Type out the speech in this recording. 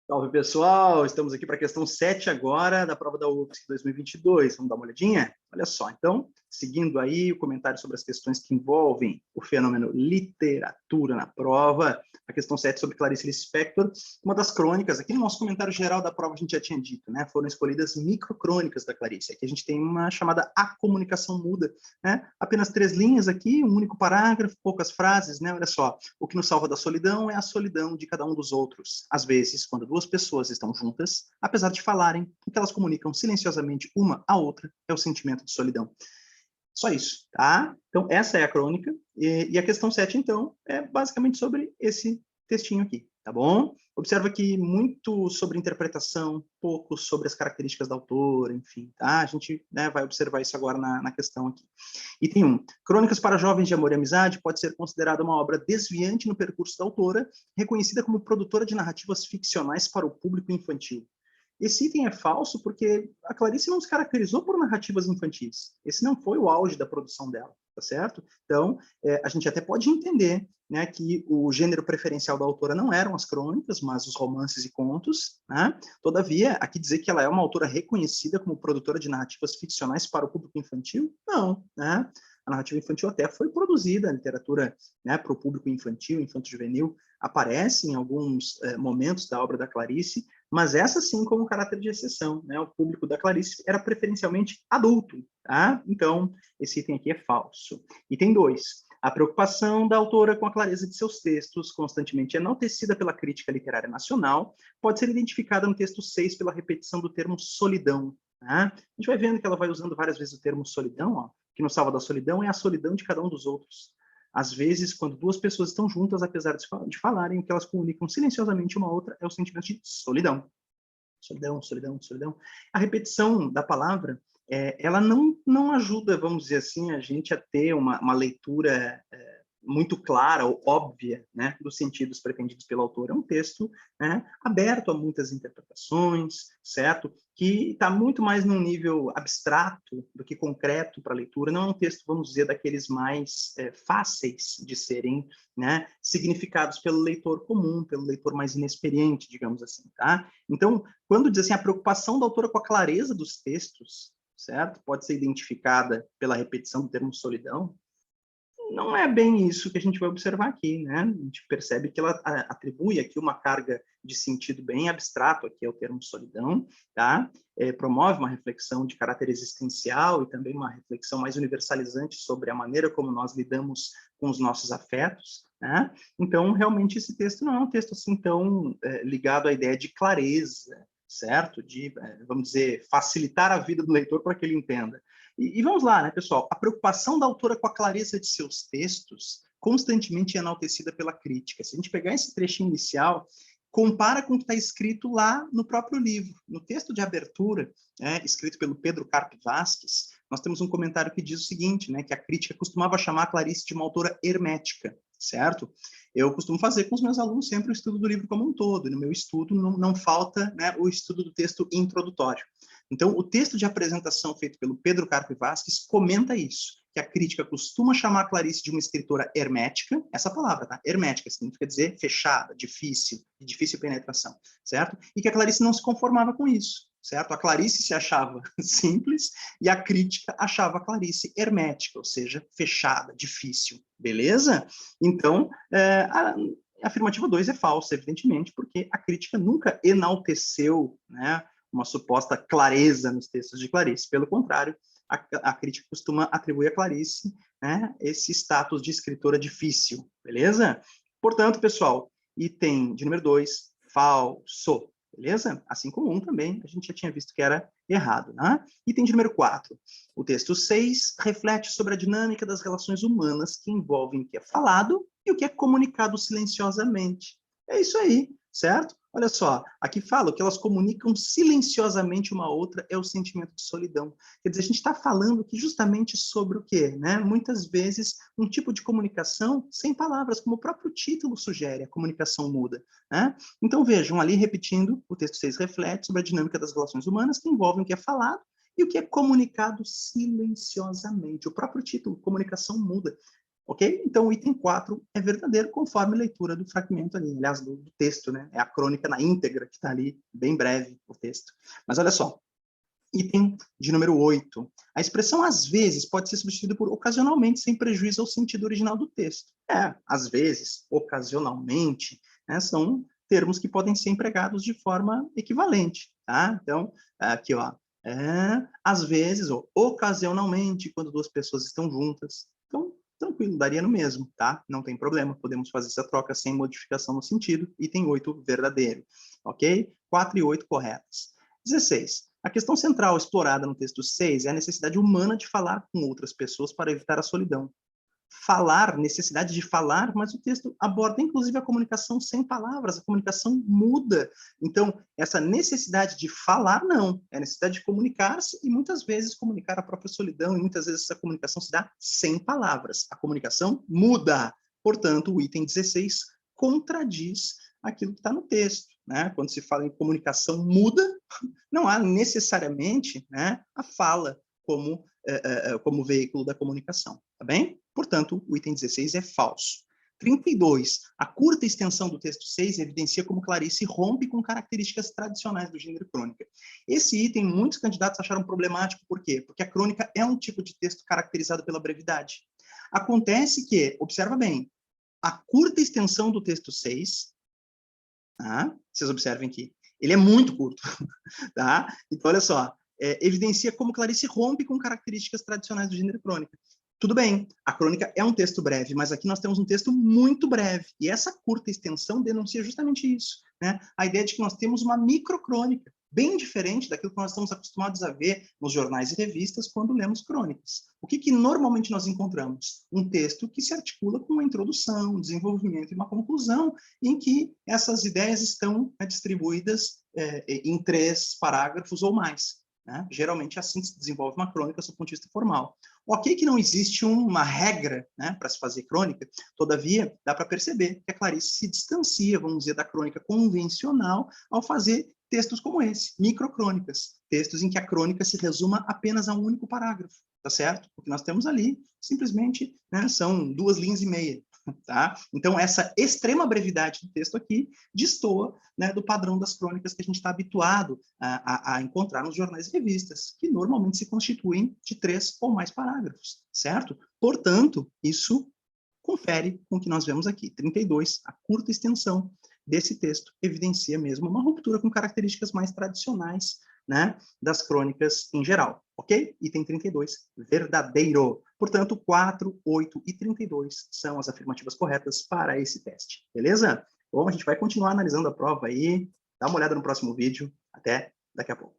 Salve, pessoal! Estamos aqui para a questão 7 agora da prova da UFSC 2022. Vamos dar uma olhadinha? Olha só, então, seguindo aí o comentário sobre as questões que envolvem o fenômeno literatura na prova, a questão 7 sobre Clarice Lispector, uma das crônicas, aqui no nosso comentário geral da prova a gente já tinha dito, né? Foram escolhidas microcrônicas da Clarice. Aqui a gente tem uma chamada A Comunicação Muda, né? Apenas 3 linhas aqui, um único parágrafo, poucas frases, né? Olha só, o que nos salva da solidão é a solidão de cada um dos outros. Às vezes, quando duas pessoas estão juntas, apesar de falarem, o que elas comunicam silenciosamente uma à outra é o sentimento de solidão. Só isso, tá? Então, essa é a crônica. E a questão 7, então, é basicamente sobre esse textinho aqui, tá bom? Observa que muito sobre interpretação, pouco sobre as características da autora, enfim, tá? A gente, né, vai observar isso agora na questão aqui. Item 1. Crônicas para Jovens de Amor e Amizade pode ser considerada uma obra desviante no percurso da autora, reconhecida como produtora de narrativas ficcionais para o público infantil. Esse item é falso porque a Clarice não se caracterizou por narrativas infantis. Esse não foi o auge da produção dela, tá certo? Então, a gente até pode entender, né, que o gênero preferencial da autora não eram as crônicas, mas os romances e contos, né? Todavia, aqui dizer que ela é uma autora reconhecida como produtora de narrativas ficcionais para o público infantil, não, né? A narrativa infantil até foi produzida, a literatura, né, para o público infantil, infanto-juvenil, aparece em alguns momentos da obra da Clarice, mas essa sim como caráter de exceção, né? O público da Clarice era preferencialmente adulto, tá? Então, esse item aqui é falso. Item 2. A preocupação da autora com a clareza de seus textos, constantemente enaltecida pela crítica literária nacional, pode ser identificada no texto 6 pela repetição do termo solidão. Tá? A gente vai vendo que ela vai usando várias vezes o termo solidão, ó, que no Salva da Solidão é a solidão de cada um dos outros. Às vezes, quando duas pessoas estão juntas, apesar de falarem, o que elas comunicam silenciosamente uma à outra é o sentimento de solidão. Solidão, solidão, solidão. A repetição da palavra, ela não ajuda, vamos dizer assim, a gente a ter uma leitura muito clara ou óbvia, né, dos sentidos pretendidos pelo autor. É um texto, né, aberto a muitas interpretações, certo? Que está muito mais num nível abstrato do que concreto para a leitura. Não é um texto, vamos dizer, daqueles mais fáceis de serem, né, significados pelo leitor comum, pelo leitor mais inexperiente, digamos assim, tá? Então, quando diz assim, a preocupação da autora com a clareza dos textos, certo? Pode ser identificada pela repetição do termo solidão, não é bem isso que a gente vai observar aqui, né? A gente percebe que ela atribui aqui uma carga de sentido bem abstrato, aqui é o termo solidão, tá? Promove uma reflexão de caráter existencial e também uma reflexão mais universalizante sobre a maneira como nós lidamos com os nossos afetos, né? Então, realmente, esse texto não é um texto assim tão ligado à ideia de clareza, certo? De, vamos dizer, facilitar a vida do leitor para que ele entenda. E vamos lá, né, pessoal? A preocupação da autora com a clareza de seus textos constantemente é enaltecida pela crítica. Se a gente pegar esse trechinho inicial, compara com o que está escrito lá no próprio livro. No texto de abertura, escrito pelo Pedro Carpe Vasques, nós temos um comentário que diz o seguinte, né, que a crítica costumava chamar a Clarice de uma autora hermética, certo? Eu costumo fazer com os meus alunos sempre o estudo do livro como um todo, e no meu estudo não falta, né, o estudo do texto introdutório. Então, o texto de apresentação feito pelo Pedro Carpe Vasques comenta isso, que a crítica costuma chamar a Clarice de uma escritora hermética, essa palavra, tá? Hermética significa dizer fechada, difícil, de difícil penetração, certo? E que a Clarice não se conformava com isso, certo? A Clarice se achava simples e a crítica achava a Clarice hermética, ou seja, fechada, difícil, beleza? Então, a afirmativa 2 é falsa, evidentemente, porque a crítica nunca enalteceu, né, uma suposta clareza nos textos de Clarice. Pelo contrário, a crítica costuma atribuir a Clarice, né, esse status de escritora difícil, beleza? Portanto, pessoal, item de número 2, falso, beleza? Assim como 1 também, a gente já tinha visto que era errado, né? Item de número 4, o texto 6 reflete sobre a dinâmica das relações humanas que envolvem o que é falado e o que é comunicado silenciosamente. É isso aí, certo? Olha só, aqui fala que elas comunicam silenciosamente uma outra é o sentimento de solidão. Quer dizer, a gente está falando aqui justamente sobre o quê? Né? Muitas vezes, um tipo de comunicação sem palavras, como o próprio título sugere, a comunicação muda. Né? Então, vejam, ali repetindo, o texto 6 reflete sobre a dinâmica das relações humanas que envolvem o que é falado e o que é comunicado silenciosamente. O próprio título, comunicação muda. Ok? Então, o item 4 é verdadeiro, conforme a leitura do fragmento ali, aliás, do texto, né? É a crônica na íntegra que está ali, bem breve o texto. Mas olha só, item de número 8. A expressão às vezes pode ser substituída por ocasionalmente, sem prejuízo ao sentido original do texto. Às vezes, ocasionalmente, né, são termos que podem ser empregados de forma equivalente, tá? Então, aqui, ó, às vezes, ou ocasionalmente, quando duas pessoas estão juntas. Então, tranquilo, daria no mesmo, tá? Não tem problema, podemos fazer essa troca sem modificação no sentido. Item 8, verdadeiro, ok? 4 e 8 corretas. 16. A questão central explorada no texto 6 é a necessidade humana de falar com outras pessoas para evitar a solidão. Falar, necessidade de falar, mas o texto aborda inclusive a comunicação sem palavras, a comunicação muda. Então, essa necessidade de falar, não. É a necessidade de comunicar-se e muitas vezes comunicar a própria solidão, e muitas vezes essa comunicação se dá sem palavras. A comunicação muda. Portanto, o item 16 contradiz aquilo que está no texto, né? Quando se fala em comunicação muda, não há necessariamente, né, a fala como veículo da comunicação, tá bem? Portanto, o item 16 é falso. 32. A curta extensão do texto 6 evidencia como Clarice rompe com características tradicionais do gênero crônica. Esse item, muitos candidatos acharam problemático, por quê? Porque a crônica é um tipo de texto caracterizado pela brevidade. Acontece que, observa bem, a curta extensão do texto 6, tá? Vocês observem que ele é muito curto, tá? Então, olha só, evidencia como Clarice rompe com características tradicionais do gênero crônica. Tudo bem, a crônica é um texto breve, mas aqui nós temos um texto muito breve, e essa curta extensão denuncia justamente isso, né? A ideia de que nós temos uma microcrônica, bem diferente daquilo que nós estamos acostumados a ver nos jornais e revistas quando lemos crônicas. O que normalmente nós encontramos? Um texto que se articula com uma introdução, um desenvolvimento e uma conclusão, em que essas ideias estão distribuídas em 3 parágrafos ou mais. Né? Geralmente, assim se desenvolve uma crônica do ponto de vista formal. Ok que não existe uma regra, né, para se fazer crônica, todavia, dá para perceber que a Clarice se distancia, vamos dizer, da crônica convencional ao fazer textos como esse, microcrônicas, textos em que a crônica se resuma apenas a um único parágrafo, tá certo? O que nós temos ali, simplesmente, né, são 2 linhas e meia. Tá? Então, essa extrema brevidade do texto aqui destoa, né, do padrão das crônicas que a gente está habituado a encontrar nos jornais e revistas, que normalmente se constituem de 3 ou mais parágrafos, certo? Portanto, isso confere com o que nós vemos aqui. 32, a curta extensão desse texto evidencia mesmo uma ruptura com características mais tradicionais, né, das crônicas em geral, ok? Item 32, verdadeiro. Portanto, 4, 8 e 32 são as afirmativas corretas para esse teste, beleza? Bom, a gente vai continuar analisando a prova aí, dá uma olhada no próximo vídeo, até daqui a pouco.